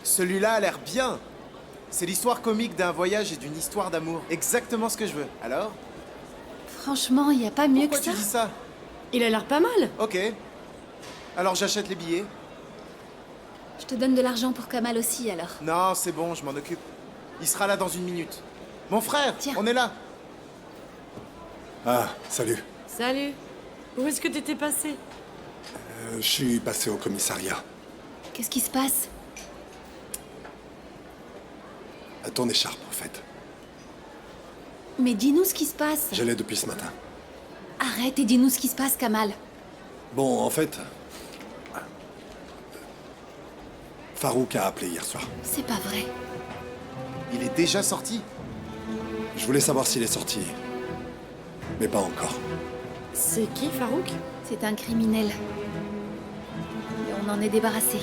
Celui-là a l'air bien. C'est l'histoire comique d'un voyage et d'une histoire d'amour. Exactement ce que je veux. Alors? Franchement, y a pas mieux Pourquoi que tu ça. dis ça? Il a l'air pas mal. Ok. Alors j'achète les billets? Je te donne de l'argent pour Kamal aussi, alors. Non, c'est bon, je m'en occupe. Il sera là dans une minute. Mon frère, Tiens. on est là. Ah, salut. Salut. Où est-ce que t'étais passé? Je suis passé au commissariat. Qu'est-ce qui se passe? À ton écharpe, en fait. Mais dis-nous ce qui se passe. Je l'ai depuis ce matin. Arrête et dis-nous ce qui se passe, Kamal. Bon, en fait... Farouk a appelé hier soir. C'est pas vrai. Il est déjà sorti? Je voulais savoir s'il est sorti. Mais pas encore. C'est qui, Farouk? C'est un criminel. Et on en est débarrassé.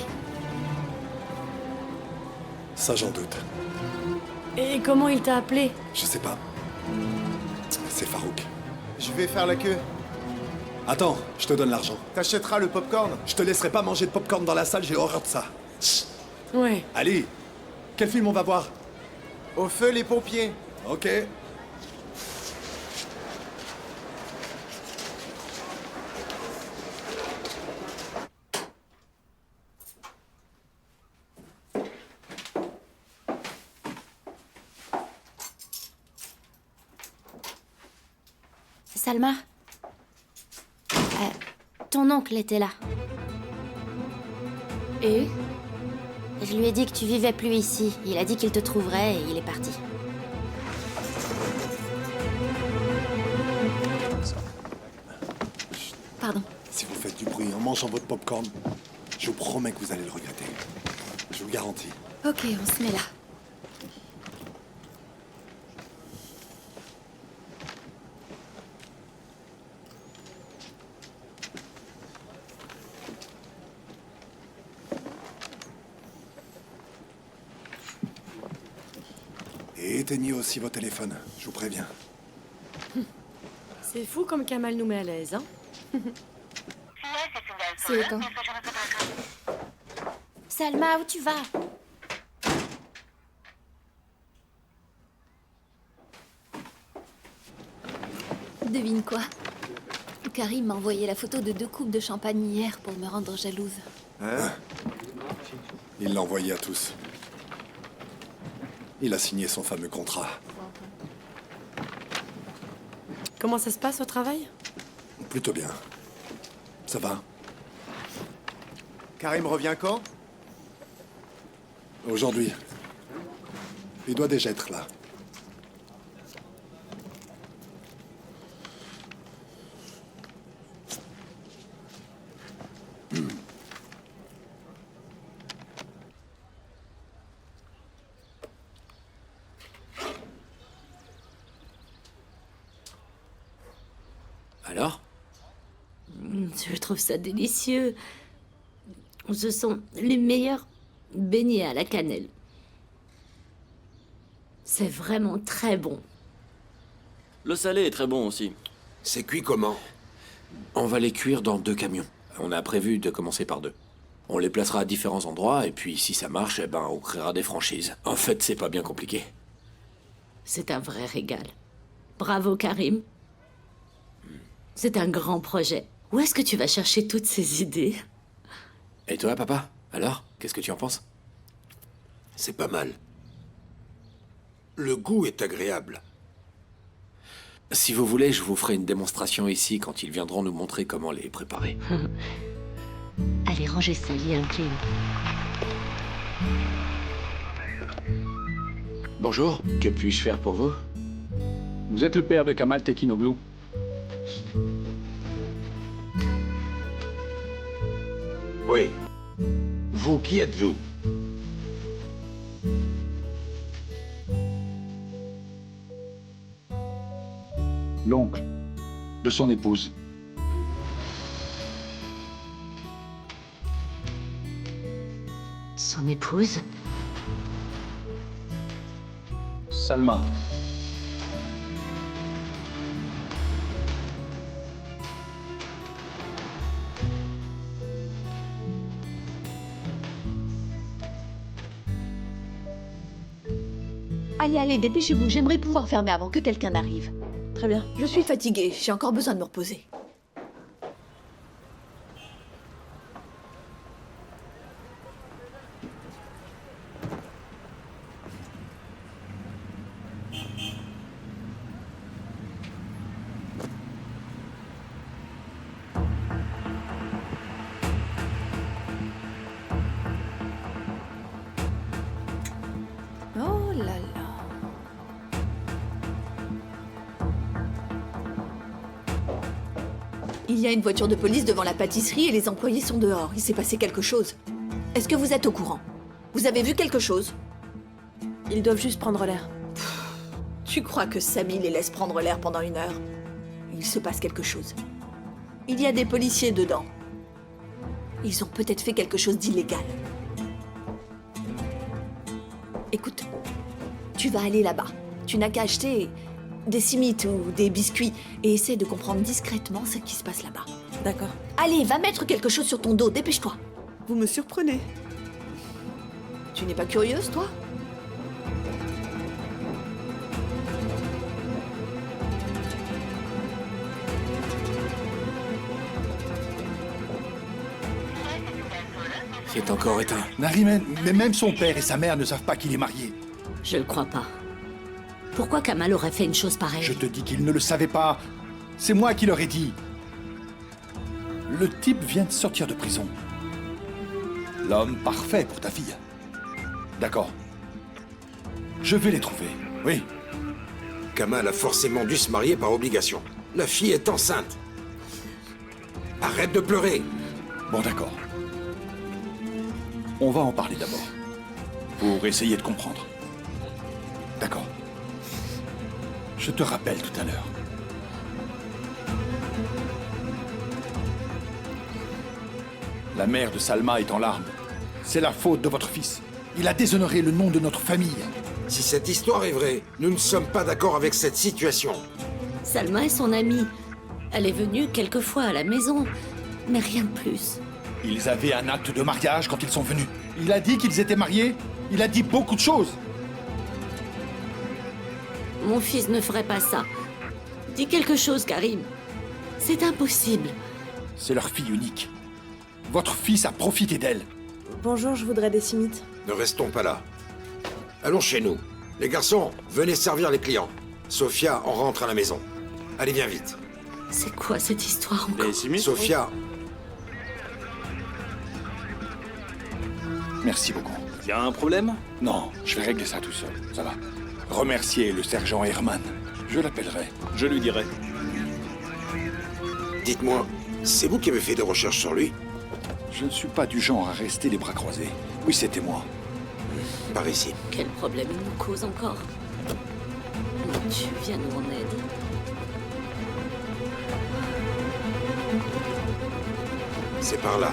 Ça, j'en doute. Et comment il t'a appelé? Je sais pas. C'est Farouk. Je vais faire la queue. Attends, je te donne l'argent. T'achèteras le popcorn? Je te laisserai pas manger de popcorn dans la salle, j'ai horreur de ça. Ouais. Allez, quel film on va voir? Au feu les pompiers. Ok. Salma, ton oncle était là. Et? Je lui ai dit que tu vivais plus ici. Il a dit qu'il te trouverait et il est parti. Pardon. Si vous faites du bruit en mangeant votre popcorn, je vous promets que vous allez le regretter. Je vous le garantis. Ok, on se met là. Et éteignez aussi vos téléphones, je vous préviens. C'est fou comme Kamal nous met à l'aise, hein? C'est quand? Salma, où tu vas? Devine quoi? Karim m'a envoyé la photo de 2 coupes de champagne hier pour me rendre jalouse. Hein? Il l'a envoyé à tous. Il a signé son fameux contrat. Comment ça se passe au travail? Plutôt bien. Ça va? Karim revient quand? Aujourd'hui. Il doit déjà être là. Alors? Je trouve ça délicieux. Ce sont les meilleurs beignets à la cannelle. C'est vraiment très bon. Le salé est très bon aussi. C'est cuit comment? On va les cuire dans 2 camions. On a prévu de commencer par 2. On les placera à différents endroits, et puis si ça marche, eh ben, on créera des franchises. En fait, c'est pas bien compliqué. C'est un vrai régal. Bravo, Karim. C'est un grand projet. Où est-ce que tu vas chercher toutes ces idées? Et toi, papa? Alors? Qu'est-ce que tu en penses? C'est pas mal. Le goût est agréable. Si vous voulez, je vous ferai une démonstration ici quand ils viendront nous montrer comment les préparer. Allez, rangez ça, il y a un clé. Bonjour, que puis-je faire pour vous? Vous êtes le père de Kamal Tekinoglu. Oui. Vous, qui êtes-vous? L'oncle de son épouse. Son épouse? Salma. Allez, allez, dépêchez-vous, j'aimerais pouvoir fermer avant que quelqu'un n'arrive. Très bien. Je suis fatiguée, j'ai encore besoin de me reposer. Oh là là. Il y a une voiture de police devant la pâtisserie et les employés sont dehors. Il s'est passé quelque chose. Est-ce que vous êtes au courant? Vous avez vu quelque chose? Ils doivent juste prendre l'air. Tu crois que Samy les laisse prendre l'air pendant 1 heure? Il se passe quelque chose. Il y a des policiers dedans. Ils ont peut-être fait quelque chose d'illégal. Écoute, tu vas aller là-bas. Tu n'as qu'à acheter des cimites ou des biscuits et essaie de comprendre discrètement ce qui se passe là-bas. D'accord. Allez, va mettre quelque chose sur ton dos, dépêche-toi. Vous me surprenez. Tu n'es pas curieuse, toi? C'est encore éteint. Nariman, mais même son père et sa mère ne savent pas qu'il est marié. Je le crois pas. Pourquoi Kamal aurait fait une chose pareille? Je te dis qu'il ne le savait pas. C'est moi qui leur ai dit. Le type vient de sortir de prison. L'homme parfait pour ta fille. D'accord. Je vais les trouver, oui. Kamal a forcément dû se marier par obligation. La fille est enceinte. Arrête de pleurer. Bon, d'accord. On va en parler d'abord. Pour essayer de comprendre. D'accord. Je te rappelle tout à l'heure. La mère de Salma est en larmes. C'est la faute de votre fils. Il a déshonoré le nom de notre famille. Si cette histoire est vraie, nous ne sommes pas d'accord avec cette situation. Salma est son amie. Elle est venue quelquefois à la maison, mais rien de plus. Ils avaient un acte de mariage quand ils sont venus. Il a dit qu'ils étaient mariés. Il a dit beaucoup de choses. Mon fils ne ferait pas ça. Dis quelque chose, Karim. C'est impossible. C'est leur fille unique. Votre fils a profité d'elle. Bonjour, je voudrais des cimites. Ne restons pas là. Allons chez nous. Les garçons, venez servir les clients. Sophia en rentre à la maison. Allez, viens vite. C'est quoi cette histoire encore? Sophia, Merci beaucoup. Y a un problème? Non, je vais régler ça tout seul. Ça va. Remerciez le sergent Herman. Je l'appellerai. Je lui dirai. dites-moi, c'est vous qui avez fait des recherches sur lui? Je ne suis pas du genre à rester les bras croisés. Oui, c'était moi. Par ici. Quel problème il nous cause encore? Mon Dieu, viens nous en aide. C'est par là.